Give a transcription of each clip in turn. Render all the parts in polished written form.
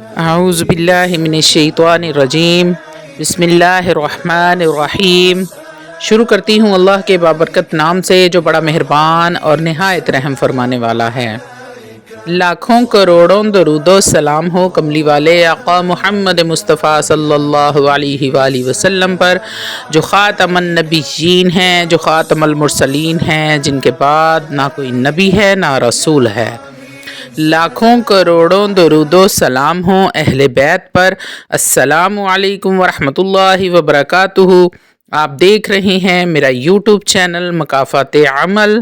اعوذ باللہ من الشیطان الرجیم بسم اللہ الرحمن الرحیم۔ شروع کرتی ہوں اللہ کے بابرکت نام سے جو بڑا مہربان اور نہایت رحم فرمانے والا ہے۔ لاکھوں کروڑوں درود و سلام ہو کملی والے آقا محمد مصطفیٰ صلی اللہ علیہ وآلہ وسلم پر، جو خاتم النبیین ہیں، جو خاتم المرسلین ہیں، جن کے بعد نہ کوئی نبی ہے نہ رسول ہے۔ لاکھوں کروڑوں درود و سلام ہوں اہل بیت پر۔ السلام علیکم ورحمۃ اللہ وبرکاتہ۔ آپ دیکھ رہے ہیں میرا یوٹیوب چینل مکافات عمل۔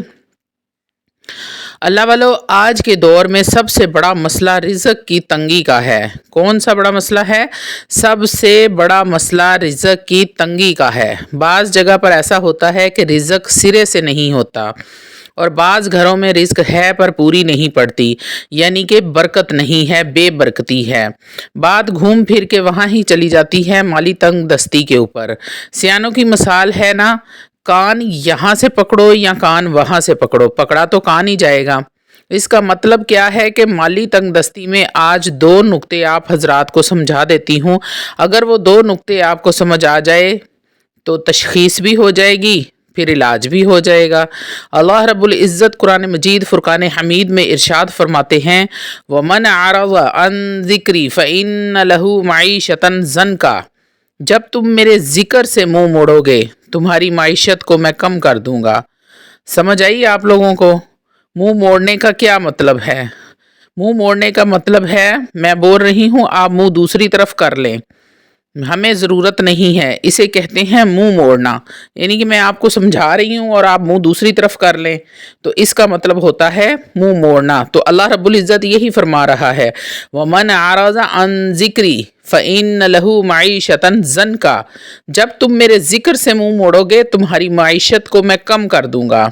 اللہ والو، آج کے دور میں سب سے بڑا مسئلہ رزق کی تنگی کا ہے۔ کون سا بڑا مسئلہ ہے؟ سب سے بڑا مسئلہ رزق کی تنگی کا ہے۔ بعض جگہ پر ایسا ہوتا ہے کہ رزق سرے سے نہیں ہوتا، اور بعض گھروں میں رزق ہے پر پوری نہیں پڑتی، یعنی کہ برکت نہیں ہے، بے برکتی ہے۔ بات گھوم پھر کے وہاں ہی چلی جاتی ہے، مالی تنگ دستی کے اوپر۔ سیانوں کی مثال ہے نا، کان یہاں سے پکڑو یا کان وہاں سے پکڑو، پکڑا تو کان ہی جائے گا۔ اس کا مطلب کیا ہے کہ مالی تنگ دستی میں آج دو نقطے آپ حضرات کو سمجھا دیتی ہوں۔ اگر وہ دو نقطے آپ کو سمجھ آ جائے تو تشخیص بھی ہو جائے گی، پھر علاج بھی ہو جائے گا۔ اللہ رب العزت قرآن مجید فرقان حمید میں ارشاد فرماتے ہیں، وَمَنْ عَرَضَ عَنْ ذِكْرِي فَإِنَّ لَهُ مَعِيشَةً ضَنْكَ۔ جب تم میرے ذکر سے منہ موڑو گے تمہاری معیشت کو میں کم کر دوں گا۔ سمجھ آئی آپ لوگوں کو؟ منہ موڑنے کا کیا مطلب ہے؟ منہ موڑنے کا مطلب ہے میں بول رہی ہوں آپ منہ دوسری طرف کر لیں، ہمیں ضرورت نہیں ہے، اسے کہتے ہیں منہ موڑنا، یعنی کہ میں آپ کو سمجھا رہی ہوں اور آپ منہ دوسری طرف کر لیں تو اس کا مطلب ہوتا ہے منہ موڑنا۔ تو اللہ رب العزت یہی فرما رہا ہے، وَمَنْ عَرَضَ عَنْ ذِكْرِي فَإِنَّ لَهُ مَعِيشَةً ضَنْكَ۔ جب تم میرے ذکر سے منہ موڑو گے تمہاری معیشت کو میں کم کر دوں گا۔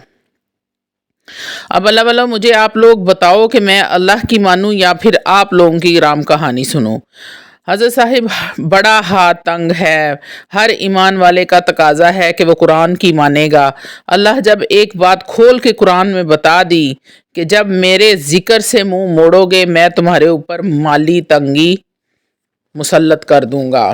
اب اللہ والا، مجھے آپ لوگ بتاؤ کہ میں اللہ کی مانوں یا پھر آپ لوگوں کی رام کہانی سنوں۔ حضرت صاحب بڑا ہاتھ تنگ ہے، ہر ایمان والے کا تقاضا ہے کہ وہ قرآن کی مانے گا۔ اللہ جب ایک بات کھول کے قرآن میں بتا دی کہ جب میرے ذکر سے منہ موڑو گے میں تمہارے اوپر مالی تنگی مسلط کر دوں گا۔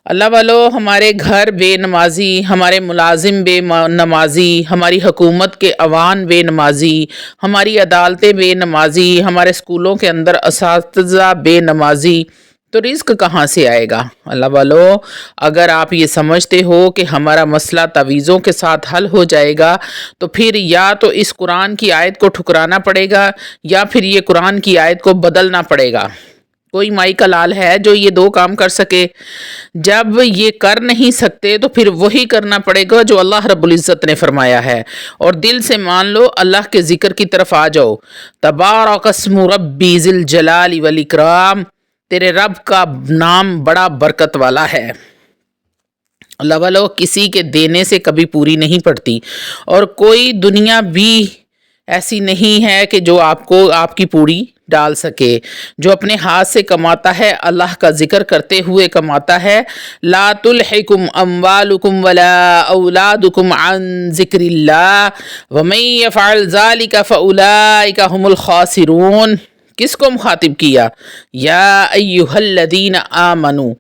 اللہ والو، ہمارے گھر بے نمازی، ہمارے ملازم بے نمازی، ہماری حکومت کے عوان بے نمازی، ہماری عدالتیں بے نمازی، ہمارے اسکولوں کے اندر اساتذہ بے نمازی، تو رزق کہاں سے آئے گا؟ اللہ والو، اگر آپ یہ سمجھتے ہو کہ ہمارا مسئلہ تعویذوں کے ساتھ حل ہو جائے گا تو پھر یا تو اس قرآن کی آیت کو ٹھکرانا پڑے گا یا پھر یہ قرآن کی آیت کو بدلنا پڑے گا۔ کوئی مائی کا لال ہے جو یہ دو کام کر سکے؟ جب یہ کر نہیں سکتے تو پھر وہی کرنا پڑے گا جو اللہ رب العزت نے فرمایا ہے، اور دل سے مان لو، اللہ کے ذکر کی طرف آ جاؤ۔ تبارک اسم ربی ذی الجلال والاکرام، تیرے رب کا نام بڑا برکت والا ہے۔ اللہ والو، کسی کے دینے سے کبھی پوری نہیں پڑتی، اور کوئی دنیا بھی ایسی نہیں ہے کہ جو آپ کی پوری ڈال سکے۔ جو اپنے ہاتھ سے کماتا ہے، اللہ کا ذکر کرتے ہوئے کماتا ہے، لا تلحکم اموالکم ولا اولادکم عن ذکر اللہ ومن یفعل ذلک فاولئک هم الخاسرون۔ کس کو مخاطب کیا؟ یا ایہا الذین آمنوا،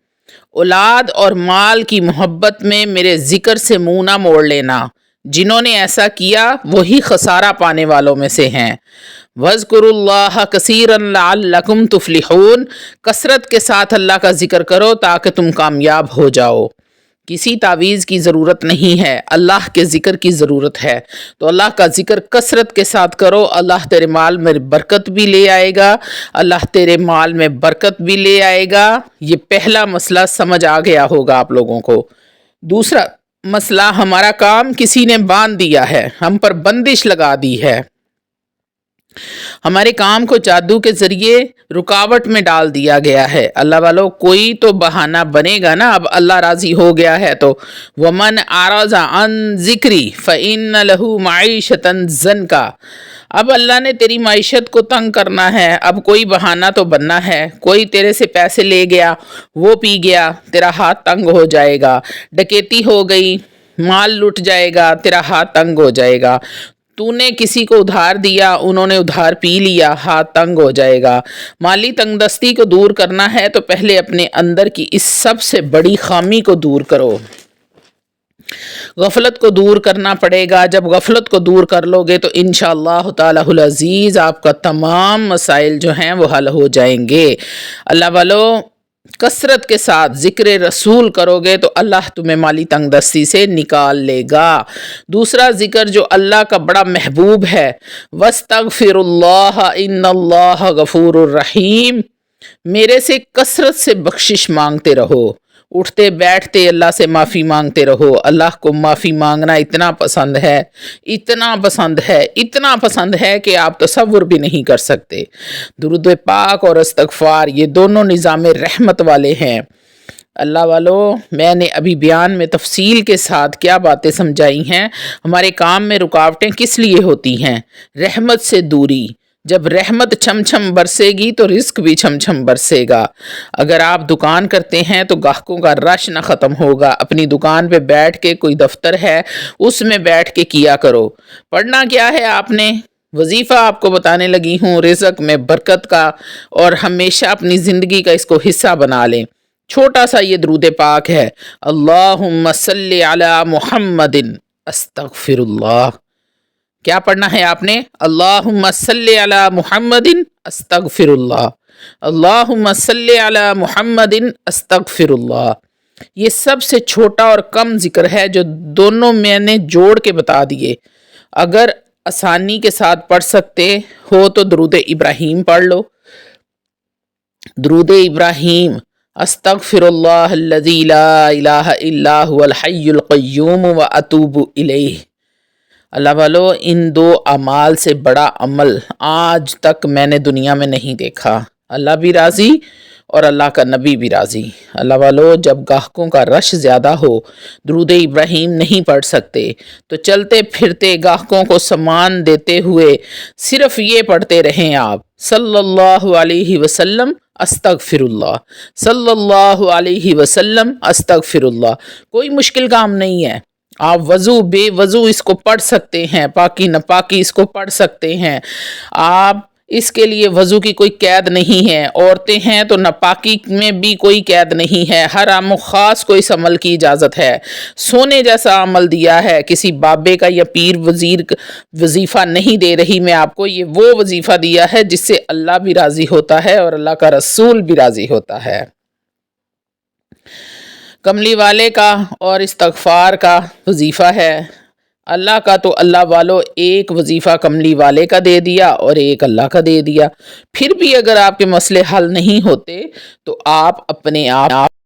اولاد اور مال کی محبت میں میرے ذکر سے منہ نہ موڑ لینا۔ جنہوں نے ایسا کیا وہی خسارہ پانے والوں میں سے ہیں۔ وَاذْكُرُوا اللَّهَ كَثِيرًا لَعَلَّكُمْ تُفْلِحُونَ، کثرت کے ساتھ اللہ کا ذکر کرو تاکہ تم کامیاب ہو جاؤ۔ کسی تعویذ کی ضرورت نہیں ہے، اللہ کے ذکر کی ضرورت ہے، تو اللہ کا ذکر کثرت کے ساتھ کرو، اللہ تیرے مال میں برکت بھی لے آئے گا، اللہ تیرے مال میں برکت بھی لے آئے گا۔ یہ پہلا مسئلہ سمجھ آ گیا ہوگا آپ لوگوں کو۔ دوسرا مسئلہ، ہمارا کام کسی نے باندھ دیا ہے، ہم پر بندش لگا دی ہے، ہمارے کام کو جادو کے ذریعے رکاوٹ میں ڈال دیا گیا ہے۔ اللہ والو، کوئی تو بہانہ بنے گا نا۔ اب اللہ راضی ہو گیا ہے تو وَمَنْ عَرَضَ عَنْ ذِكْرِي فَإِنَّ لَهُ مَعِيشَةً ضَنْكَ۔ اب اللہ نے تیری معیشت کو تنگ کرنا ہے، اب کوئی بہانہ تو بننا ہے۔ کوئی تیرے سے پیسے لے گیا، وہ پی گیا، تیرا ہاتھ تنگ ہو جائے گا۔ ڈکیتی ہو گئی، مال لٹ جائے گا، تیرا ہاتھ تنگ ہو جائے گا۔ تو نے کسی کو ادھار دیا، انہوں نے ادھار پی لیا، ہاتھ تنگ ہو جائے گا۔ مالی تنگ دستی کو دور کرنا ہے تو پہلے اپنے اندر کی اس سب سے بڑی خامی کو دور کرو۔ غفلت کو دور کرنا پڑے گا۔ جب غفلت کو دور کر لو گے تو انشاءاللہ تعالی العزیز آپ کا تمام مسائل جو ہیں وہ حل ہو جائیں گے۔ اللہ والو، کثرت کے ساتھ ذکر رسول کرو گے تو اللہ تمہیں مالی تنگ دستی سے نکال لے گا۔ دوسرا ذکر جو اللہ کا بڑا محبوب ہے، وَاسْتَغْفِرُ اللَّهَ إِنَّ اللَّهَ غَفُورٌ الرحیم، میرے سے کثرت سے بخشش مانگتے رہو، اٹھتے بیٹھتے اللہ سے معافی مانگتے رہو۔ اللہ کو معافی مانگنا اتنا پسند ہے، اتنا پسند ہے، اتنا پسند ہے کہ آپ تصور بھی نہیں کر سکتے۔ درود پاک اور استغفار یہ دونوں نظام رحمت والے ہیں۔ اللہ والو، میں نے ابھی بیان میں تفصیل کے ساتھ کیا باتیں سمجھائی ہیں۔ ہمارے کام میں رکاوٹیں کس لیے ہوتی ہیں؟ رحمت سے دوری۔ جب رحمت چھم چھم برسے گی تو رزق بھی چھم چھم برسے گا۔ اگر آپ دکان کرتے ہیں تو گاہکوں کا رش نہ ختم ہوگا۔ اپنی دکان پہ بیٹھ کے، کوئی دفتر ہے اس میں بیٹھ کے کیا کرو۔ پڑھنا کیا ہے آپ نے؟ وظیفہ آپ کو بتانے لگی ہوں، رزق میں برکت کا، اور ہمیشہ اپنی زندگی کا اس کو حصہ بنا لیں۔ چھوٹا سا یہ درود پاک ہے، اللہم صلی علی محمد استغفر اللہ۔ کیا پڑھنا ہے آپ نے؟ اللہم صلی علی محمد استغفر اللہ، اللہم صلی علی محمد استغفر اللہ۔ یہ سب سے چھوٹا اور کم ذکر ہے جو دونوں میں نے جوڑ کے بتا دیے۔ اگر آسانی کے ساتھ پڑھ سکتے ہو تو درود ابراہیم پڑھ لو۔ درود ابراہیم، استغفر اللہ الذی لا الہ الا هو الحی القیوم واتوب الیہ۔ اللہ والو، ان دو اعمال سے بڑا عمل آج تک میں نے دنیا میں نہیں دیکھا۔ اللہ بھی راضی اور اللہ کا نبی بھی راضی۔ اللہ والو، جب گاہکوں کا رش زیادہ ہو، درود ابراہیم نہیں پڑھ سکتے تو چلتے پھرتے گاہکوں کو سامان دیتے ہوئے صرف یہ پڑھتے رہیں آپ، صلی اللہ علیہ وسلم استغفر اللہ، صلی اللہ علیہ وسلم استغفر اللہ۔ کوئی مشکل کام نہیں ہے۔ آپ وضو بے وضو اس کو پڑھ سکتے ہیں، پاکی ناپاکی اس کو پڑھ سکتے ہیں۔ آپ اس کے لیے وضو کی کوئی قید نہیں ہے۔ عورتیں ہیں تو ناپاکی میں بھی کوئی قید نہیں ہے۔ ہر عام و خاص کو اس عمل کی اجازت ہے۔ سونے جیسا عمل دیا ہے، کسی بابے کا یا پیر وزیر وظیفہ نہیں دے رہی میں آپ کو، یہ وہ وظیفہ دیا ہے جس سے اللہ بھی راضی ہوتا ہے اور اللہ کا رسول بھی راضی ہوتا ہے۔ کملی والے کا اور استغفار کا وظیفہ ہے۔ اللہ کا تو اللہ والو ایک وظیفہ کملی والے کا دے دیا اور ایک اللہ کا دے دیا۔ پھر بھی اگر آپ کے مسئلے حل نہیں ہوتے تو آپ اپنے آپ